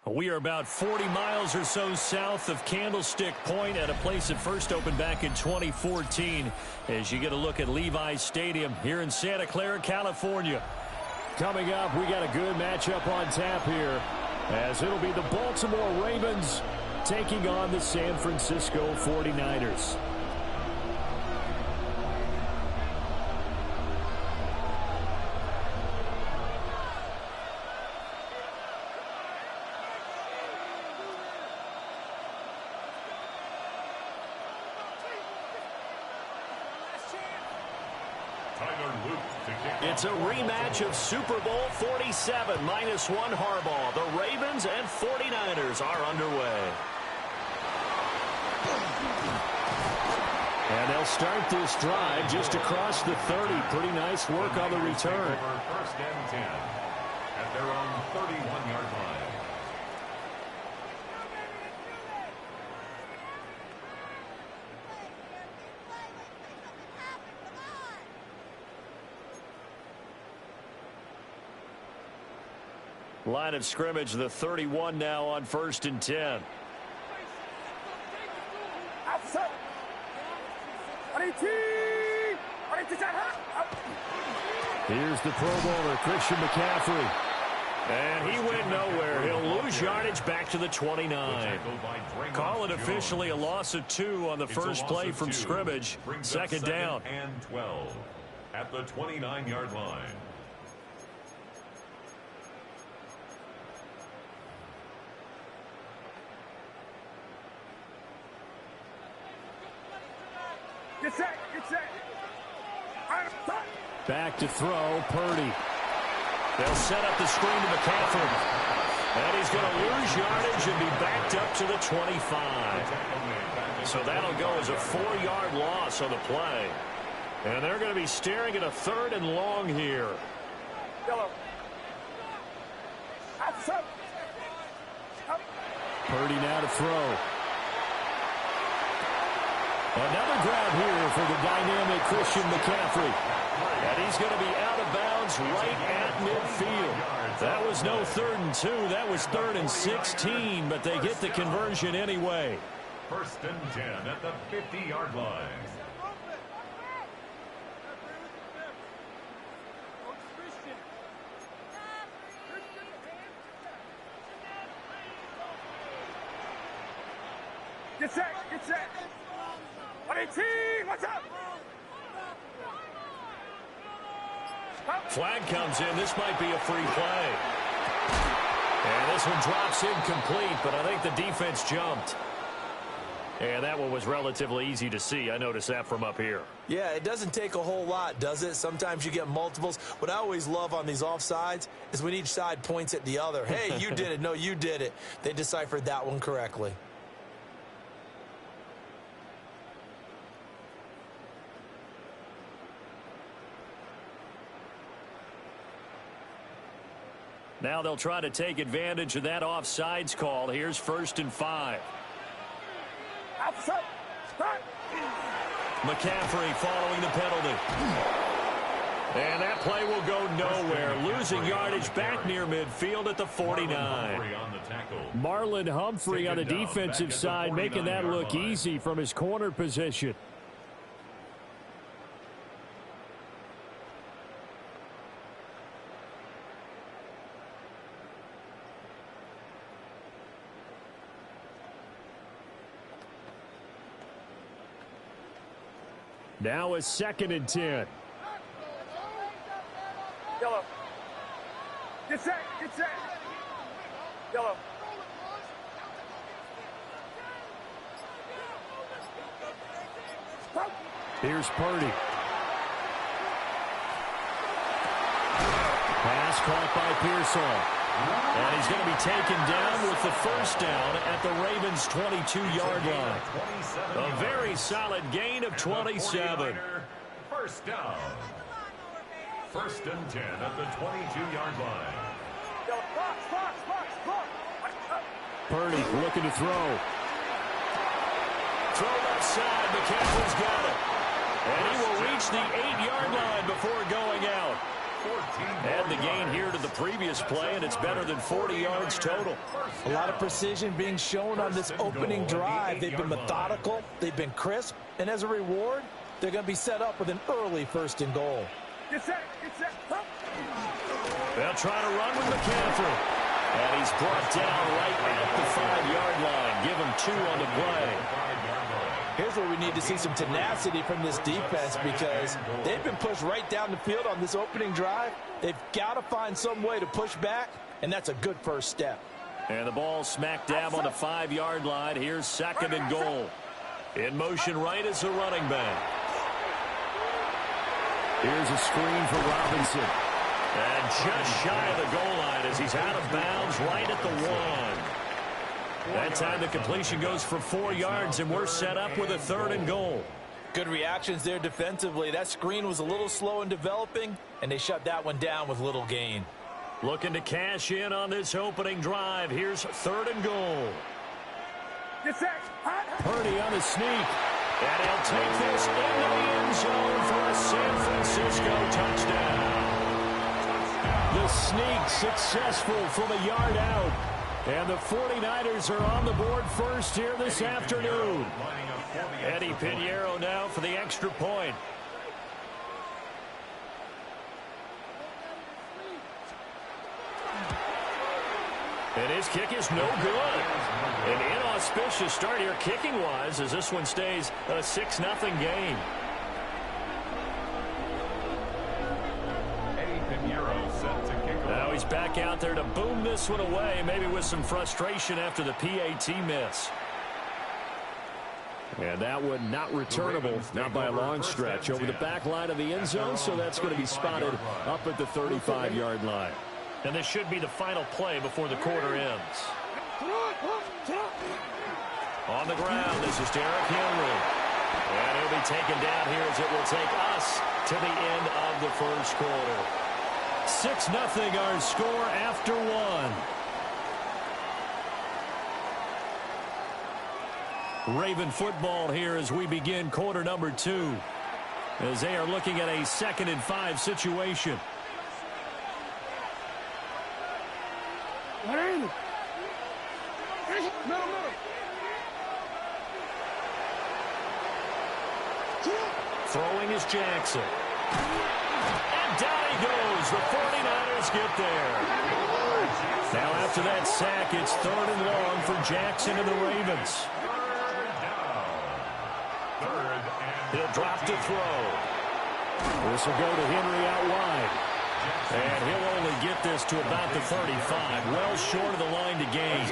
We are about 40 miles or so south of Candlestick Point at a place that first opened back in 2014 as you get a look at Levi's Stadium here in Santa Clara, California. Coming up, we got a good matchup on tap here as it'll be the Baltimore Ravens taking on the San Francisco 49ers. It's a rematch of Super Bowl 47, -1 Harbaugh. The Ravens and 49ers are underway. And they'll start this drive just across the 30. Pretty nice work on the return. First and 10 at their own 31-yard line. Line of scrimmage, the 31 now on 1st and 10. Here's the Pro Bowler, Christian McCaffrey. And he went nowhere. He'll lose yardage back to the 29. Call it officially a loss of 2 on the first play from scrimmage. Second down. And 12 at the 29-yard line. Back to throw, Purdy. They'll set up the screen to McCaffrey. And he's going to lose yardage and be backed up to the 25. So that'll go as a 4-yard loss on the play. And they're going to be staring at a 3rd and long here. Purdy now to throw. Another grab here for the dynamic Christian McCaffrey. And he's going to be out of bounds right at midfield. That was no 3rd and 2. That was 3rd and 16, but they get the conversion anyway. 1st and 10 at the 50-yard line. Get set, get set. What's up? Flag comes in. This might be a free play. And this one drops incomplete, but I think the defense jumped. And that one was relatively easy to see. I noticed that from up here. Yeah, it doesn't take a whole lot, does it? Sometimes you get multiples. What I always love on these offsides is when each side points at the other. Hey, you did it. No, you did it. They deciphered that one correctly. Now they'll try to take advantage of that offsides call. Here's 1st and 5. McCaffrey following the penalty. And that play will go nowhere. Losing yardage back near midfield at the 49. Marlon Humphrey on the defensive side making that look easy from his corner position. Now is 2nd and 10. Yellow. Get set, get set. Yellow. Here's Purdy. Pass caught by Pearsall. And he's going to be taken down with the 1st down at the Ravens' 22-yard line. A very solid gain of 27. 1st down. 1st and 10 at the 22-yard line. Purdy looking to throw. Throw left side. McCaffrey's got it. And he will reach the 8-yard line before going out. Add the gain here to the previous play, and it's better than 40 yards total. A lot of precision being shown on this opening drive. They've been methodical, they've been crisp, and as a reward, they're going to be set up with an early 1st and goal. Get set, get set. They'll try to run with McCaffrey. And he's brought down right at the 5-yard line. Give him 2 on the play. Here's where we need to see some tenacity from this defense because they've been pushed right down the field on this opening drive. They've got to find some way to push back, and that's a good first step. And the ball smack dab on the 5-yard line. Here's 2nd and goal. In motion right is the running back. Here's a screen for Robinson. And just shy of the goal line as he's out of bounds right at the 1. That time the completion goes for 4 yards, and we're set up with a 3rd and goal. Good reactions there defensively. That screen was a little slow in developing, and they shut that one down with little gain. Looking to cash in on this opening drive. Here's 3rd and goal. Get set. Purdy on the sneak. And he'll take this into the end zone for a San Francisco touchdown. The sneak successful from a yard out. And the 49ers are on the board first here this afternoon. Eddie Pinheiro now for the extra point. And his kick is no good. An inauspicious start here kicking-wise as this one stays a 6-0 game. Now he's back out there to boom this one away, maybe with some frustration after the PAT miss. And that one not returnable, not by a long stretch, over the back line of the end zone, so that's going to be spotted up at the 35-yard line. And this should be the final play before the quarter ends. On the ground, this is Derrick Henry. And he'll be taken down here as it will take us to the end of the first quarter. 6-0 our score after 1. Raven football here as we begin quarter number 2. As they are looking at a 2nd and 5 situation. Throwing is Jackson. And down he goes. The 49ers get there. Now after that sack, it's 3rd and long for Jackson and the Ravens. He'll drop to throw. This will go to Henry out wide. And he'll only get this to about the 35. Well short of the line to gain.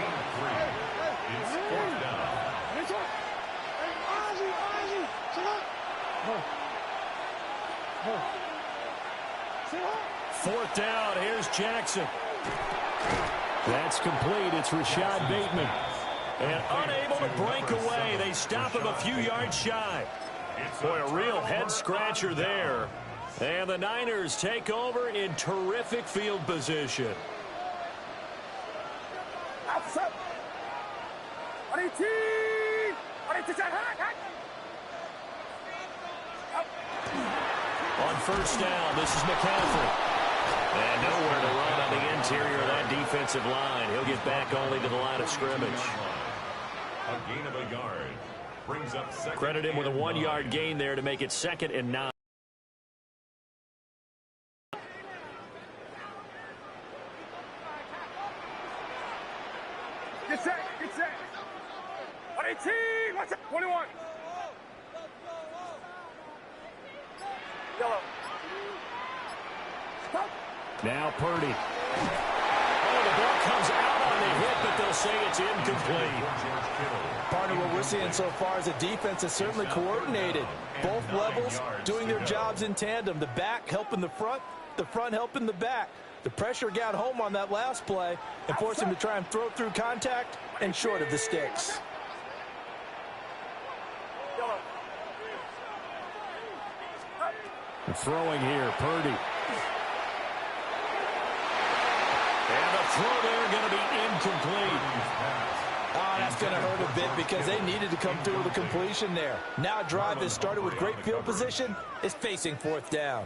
It's 4th down. 4th down. Here's Jackson. That's complete. It's Rashad Bateman. And unable to break away. They stop him a few yards shy. Boy, a real head-scratcher there. And the Niners take over in terrific field position. Outside. On 1st down, this is McCaffrey. And nowhere to run on the interior of that defensive line. He'll get back only to the line of scrimmage. A gain of a yard. Brings up 2nd. Credit him with a 1-yard gain there to make it 2nd and 9. Get set, get set. 18, watch out, 21. Yellow. Stop. Now Purdy. Oh, the ball comes out on the hit, but they'll say it's incomplete. Part of what we're seeing so far is the defense is certainly coordinated. Both levels doing their jobs in tandem. The back helping the front helping the back. The pressure got home on that last play and forced him to try and throw through contact and short of the sticks. Yellow. Throwing here, Purdy. And the throw there going to be incomplete. Oh, that's going to hurt a bit because they needed to come through with a completion there. Now a drive that started with great field position is facing 4th down.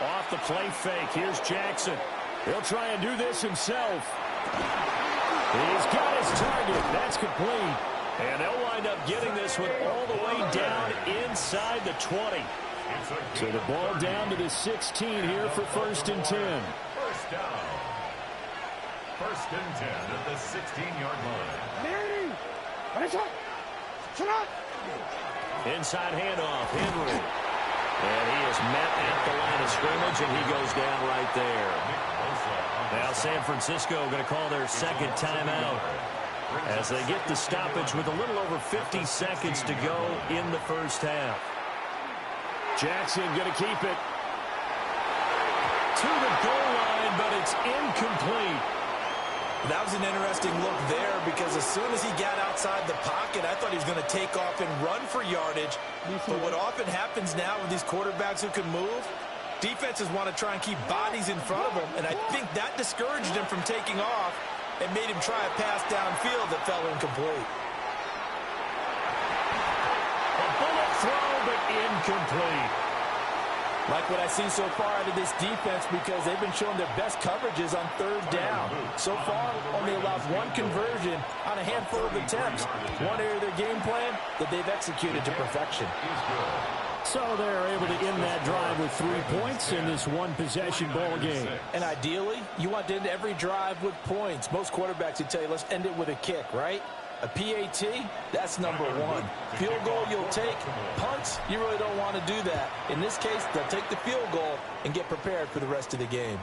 Off the play fake. Here's Jackson. He'll try and do this himself. He's got his target. That's complete. And they'll wind up getting this one all the way down inside the 20. So the ball down to the 16 here for 1st and 10. First down. 1st and 10 at the 16-yard line. Inside handoff, Henry. And he is met at the line of scrimmage, and he goes down right there. Now San Francisco going to call their second timeout as they get the stoppage with a little over 50 seconds to go in the first half. Jackson going to keep it. To the goal line, but it's incomplete. That was an interesting look there because as soon as he got outside the pocket, I thought he was going to take off and run for yardage. But what often happens now with these quarterbacks who can move, defenses want to try and keep bodies in front of them, and I think that discouraged him from taking off and made him try a pass downfield that fell incomplete. A bullet throw, but incomplete. Like what I see so far out of this defense because they've been showing their best coverages on 3rd down. So far, only allowed 1 conversion on a handful of attempts. One area of their game plan that they've executed to perfection. So they're able to end that drive with 3 points in this one-possession ball game. And ideally, you want to end every drive with points. Most quarterbacks would tell you, let's end it with a kick, right? A PAT, that's number 1. Field goal you'll take. Punts, you really don't want to do that. In this case, they'll take the field goal and get prepared for the rest of the game.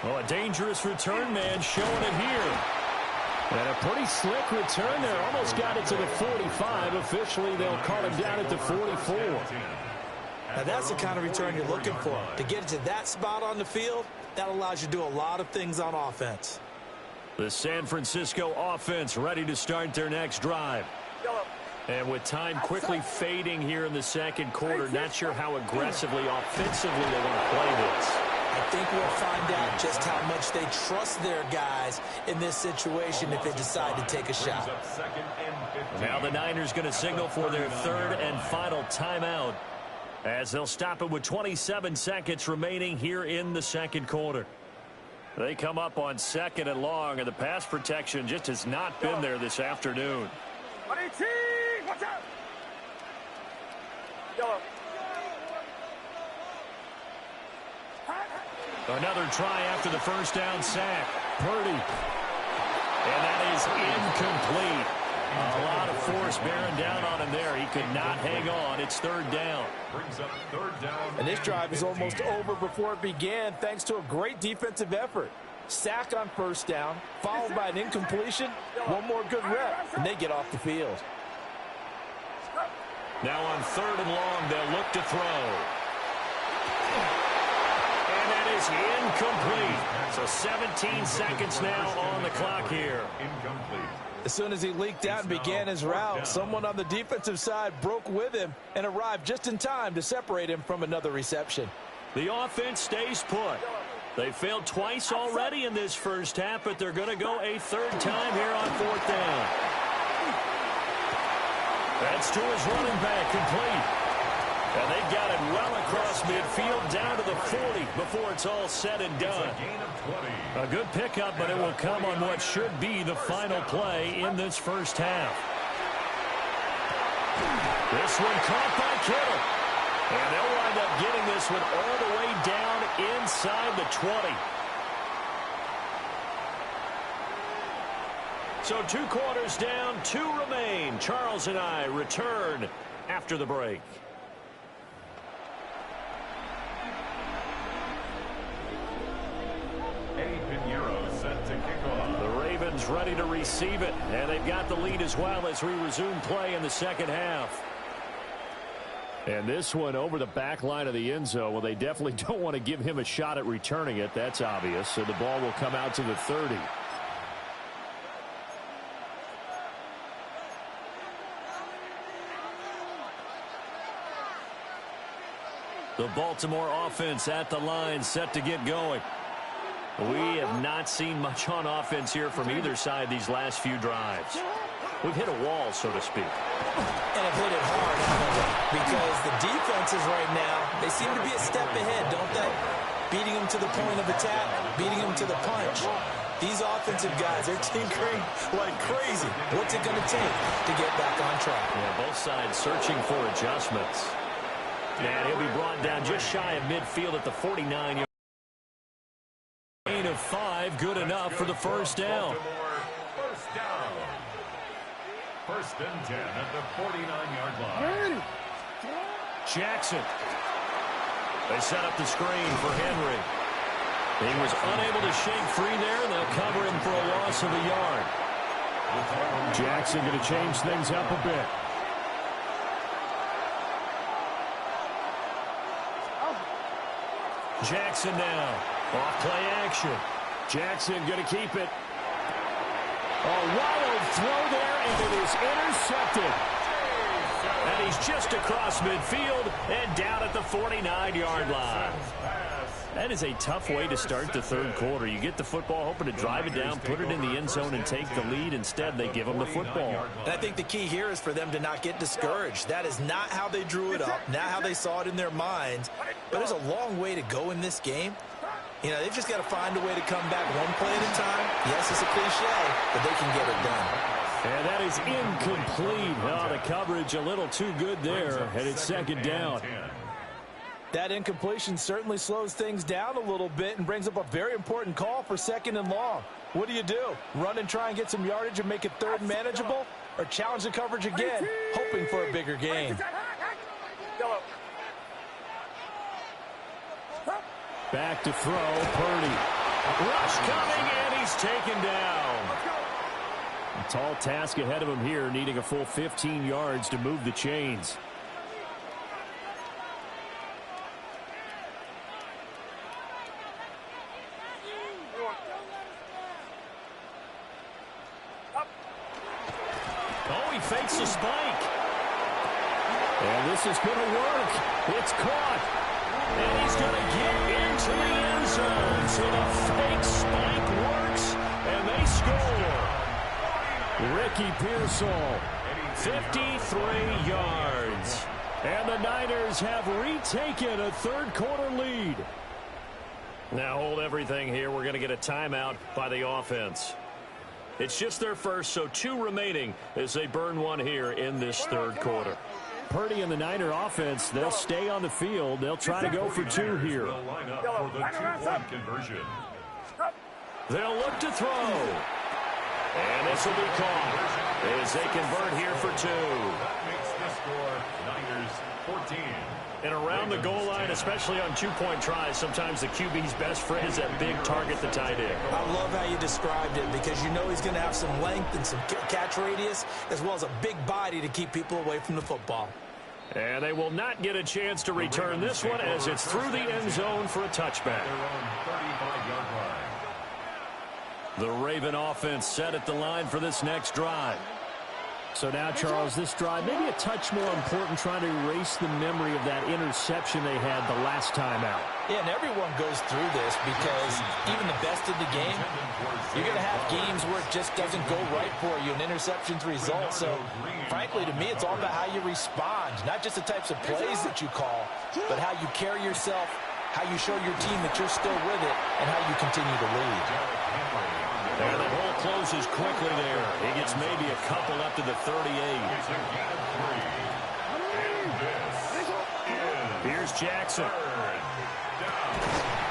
Well, a dangerous return man showing it here. And a pretty slick return there. Almost got it to the 45. Officially, they'll call him down at the 44. Now, that's the kind of return you're looking for. To get it to that spot on the field, that allows you to do a lot of things on offense. The San Francisco offense ready to start their next drive. And with time quickly fading here in the second quarter, not sure how aggressively, offensively they want to play this. I think we'll find out just how much they trust their guys in this situation if they decide to take a shot. Now the Niners going to signal for their 3rd and final timeout as they'll stop it with 27 seconds remaining here in the second quarter. They come up on 2nd and long, and the pass protection just has not been there this afternoon. Watch out! Another try after the first down sack. Purdy. And that is incomplete. A lot of force bearing down on him there. He could not hang on. It's 3rd down. Brings up 3rd down. And this drive is almost over before it began thanks to a great defensive effort. Sack on 1st down, followed by an incompletion. One more good rep, and they get off the field. Now on 3rd and long, they'll look to throw. And that is incomplete. So 17 seconds now on the clock here. Incomplete. As soon as he leaked out and began his route, someone on the defensive side broke with him and arrived just in time to separate him from another reception. The offense stays put. They failed twice already in this first half, but they're going to go a 3rd time here on 4th down. That's to his running back, complete. And they've got it well across midfield down to the 40 before it's all said and done. A good pickup, but it will come on what should be the final play in this first half. This one caught by Kittle. And they'll wind up getting this one all the way down inside the 20. So 2 quarters down, 2 remain. Charles and I return after the break. Set to kick off. The Ravens ready to receive it, and they've got the lead as well as we resume play in the second half. And this one over the back line of the end zone. Well, they definitely don't want to give him a shot at returning it. That's obvious. So the ball will come out to the 30. The Baltimore offense at the line, set to get going. We have not seen much on offense here from either side these last few drives. We've hit a wall, so to speak. And have hit it hard. because the defenses right now, they seem to be a step ahead, don't they? Beating them to the point of attack, beating them to the punch. These offensive guys, they're tinkering like crazy. What's it going to take to get back on track? Yeah, both sides searching for adjustments. And he'll be brought down just shy of midfield at the 49-yard. Gain of 5, good enough for the first down. First down. First and 10 at the 49-yard line. Jackson. They set up the screen for Henry. He was unable to shake free there, and they'll cover him for a loss of a yard. Jackson going to change things up a bit. Jackson now. Off play action. Jackson going to keep it. A wild throw there, and it is intercepted. And he's just across midfield and down at the 49-yard line. That is a tough way to start the third quarter. You get the football, hoping to drive it down, put it in the end zone, and take the lead. Instead, they give them the football. And I think the key here is for them to not get discouraged. That is not how they drew it up, not how they saw it in their minds. But there's a long way to go in this game. You know, they've just got to find a way to come back one play at a time. Yes, it's a cliche, but they can get it done. And that is incomplete. Oh, the coverage a little too good there, and it's second down. That incompletion certainly slows things down a little bit and brings up a very important call for second and long. What do? Run and try and get some yardage and make it third and manageable? Or challenge the coverage again, hoping for a bigger gain? Back to throw, Purdy. Rush coming, and he's taken down. A tall task ahead of him here, needing a full 15 yards to move the chains. Oh, he fakes a spike. And this is going to work. It's caught. And he's going to get into the end zone. So the fake spike works, and they score. Ricky Pearsall, 53 yards. and the Niners have retaken a third-quarter lead. Now hold everything here. We're going to get a timeout by the offense. It's just their first, so 2 remaining as they burn one here in this third quarter. Purdy and the Niner offense, they'll stay on the field. They'll try to go for 2 here. They'll line up for the 2-point conversion. They'll look to throw. And this will be caught as they convert here for 2. That makes the score Niners 14. And around the goal line, especially on 2-point tries, sometimes the QB's best friend is that big target, the tight end. I love how you described it because you know he's going to have some length and some catch radius as well as a big body to keep people away from the football. And they will not get a chance to return this one as it's through the end zone for a touchback. The Raven offense set at the line for this next drive. So now, Charles, this drive maybe a touch more important, trying to erase the memory of that interception they had the last time out. Yeah, and everyone goes through this because even the best in the game, you're going to have games where it just doesn't go right for you, and interceptions result. So, frankly, to me, it's all about how you respond, not just the types of plays that you call, but how you carry yourself, how you show your team that you're still with it, and how you continue to lead. And the hole closes quickly there. He gets maybe a couple up to the 38. Here's Jackson.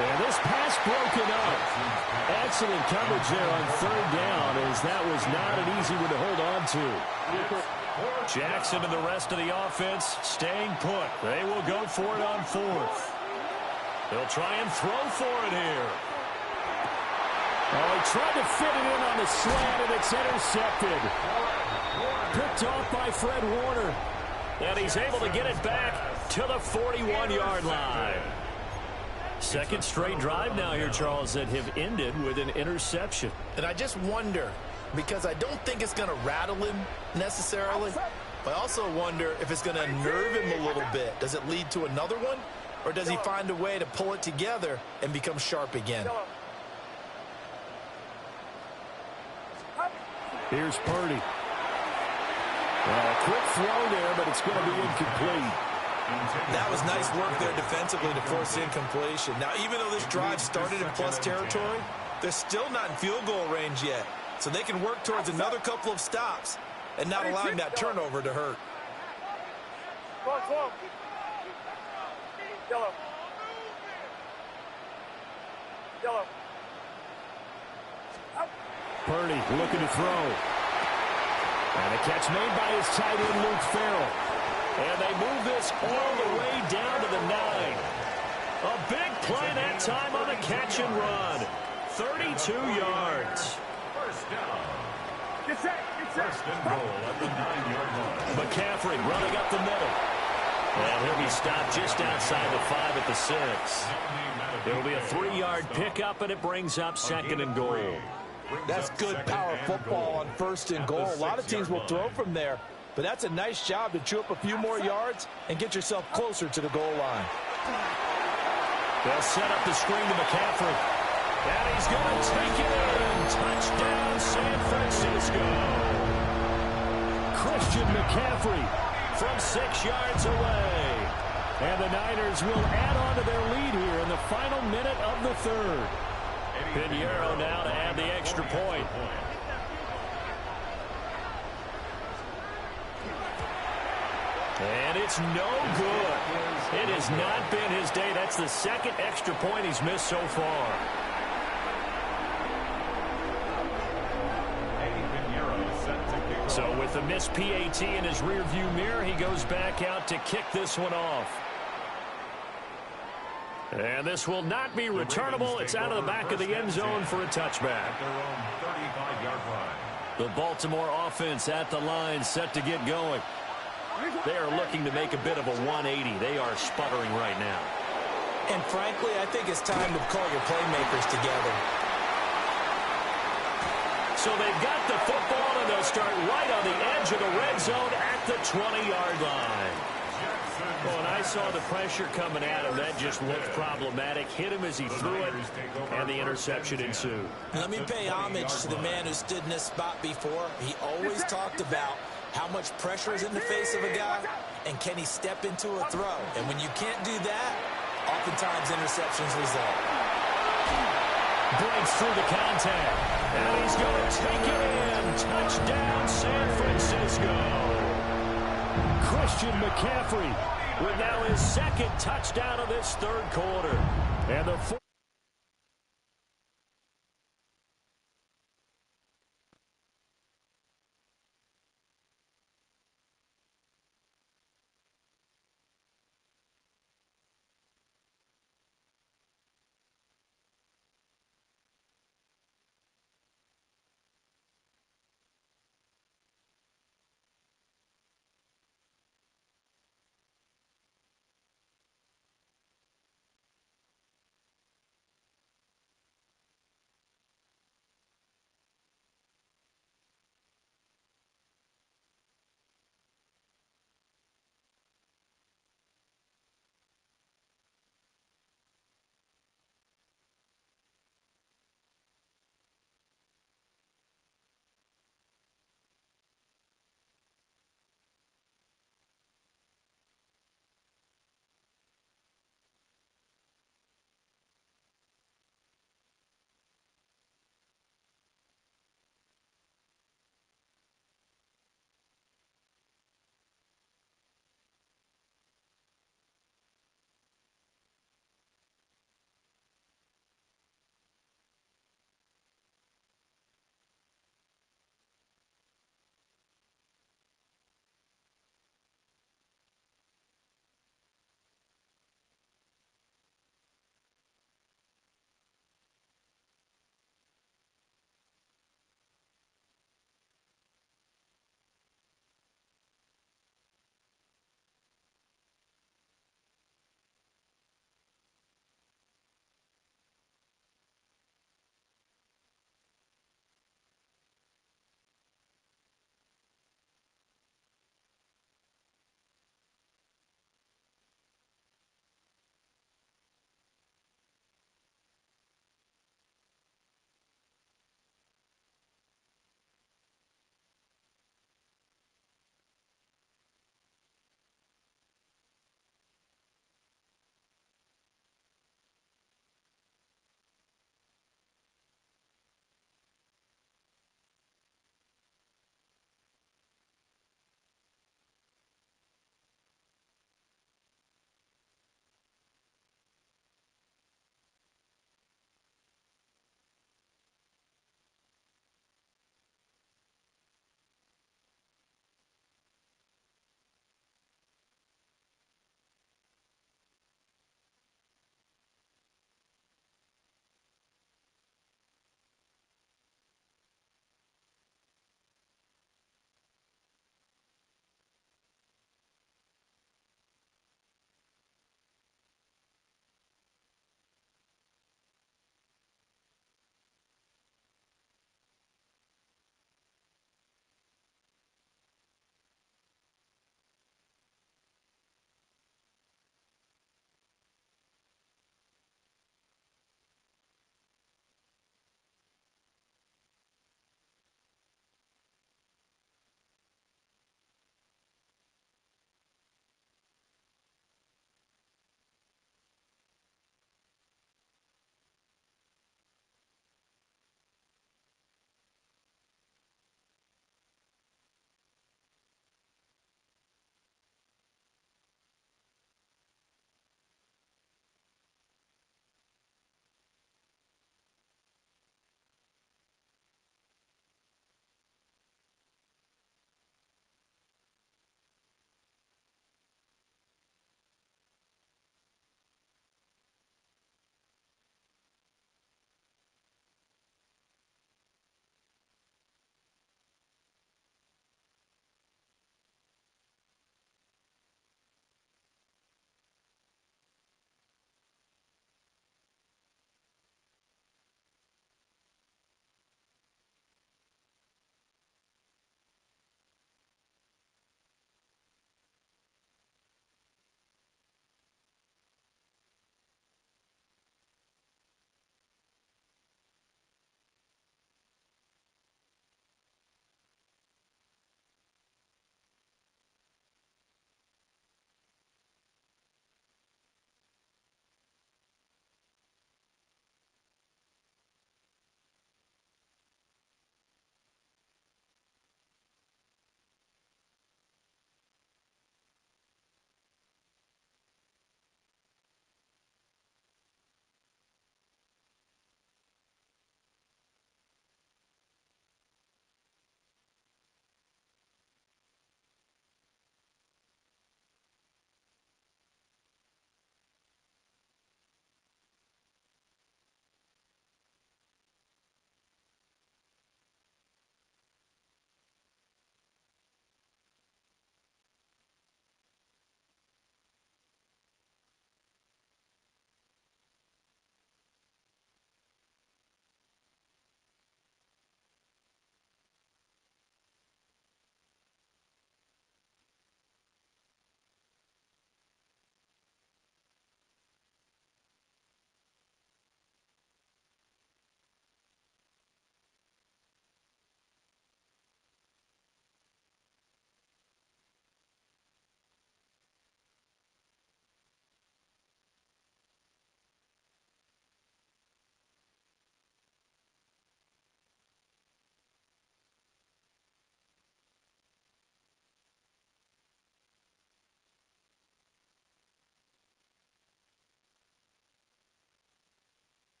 And this pass broken up. Excellent coverage there on third down, as that was not an easy one to hold on to. Jackson and the rest of the offense staying put. They will go for it on 4th. They'll try and throw for it here. Oh, he tried to fit it in on the slant, and it's intercepted. Picked off by Fred Warner. And he's able to get it back to the 41-yard line. Second straight drive now here, Charles, that have ended with an interception. And I just wonder, because I don't think it's going to rattle him necessarily, but I also wonder if it's going to nerve him a little bit. Does it lead to another one, or does he find a way to pull it together and become sharp again? Here's Purdy. Quick throw there, but it's going to be incomplete. That was nice work there defensively to force incompletion. Now, even though this drive started in plus territory, they're still not in field goal range yet. So they can work towards another couple of stops and not allowing that turnover to hurt. Yellow. Yellow. Purdy looking to throw. And a catch made by his tight end, Luke Farrell. And they move this all the way down to the 9. A big play that time on the catch and run. 32 yards. First down. Get set. First and goal at the 9-yard line. McCaffrey running up the middle. And he'll be stopped just outside the 5 at the 6. It'll be a 3-yard pickup, and it brings up second and goal. That's good power football on first and goal. A lot of teams will throw from there, but that's a nice job to chew up a few more yards and get yourself closer to the goal line. They'll set up the screen to McCaffrey. And he's going to take it in. Touchdown, San Francisco. Christian McCaffrey from 6 yards away. And the Niners will add on to their lead here in the final minute of the third. Pinheiro now to add the extra point. And it's no good. It has not been his day. That's the second extra point he's missed so far. So with the missed PAT in his rearview mirror, he goes back out to kick this one off. And this will not be returnable. It's out of the back of the end zone for a touchback. The Baltimore offense at the line, set to get going. They are looking to make a bit of a 180. They are sputtering right now. And frankly, I think it's time to call your playmakers together. So they've got the football, and they'll start right on the edge of the red zone at the 20-yard line. Well, and I saw the pressure coming at him. That just looked problematic. Hit him as he threw it, and the interception ensued. Let me pay homage to the man who stood in this spot before. He always talked about how much pressure is in the face of a guy, and can he step into a throw? And when you can't do that, oftentimes interceptions result. Breaks through the contact, and he's going to take it in. Touchdown, San Francisco. Christian McCaffrey with now his second touchdown of this third quarter. And the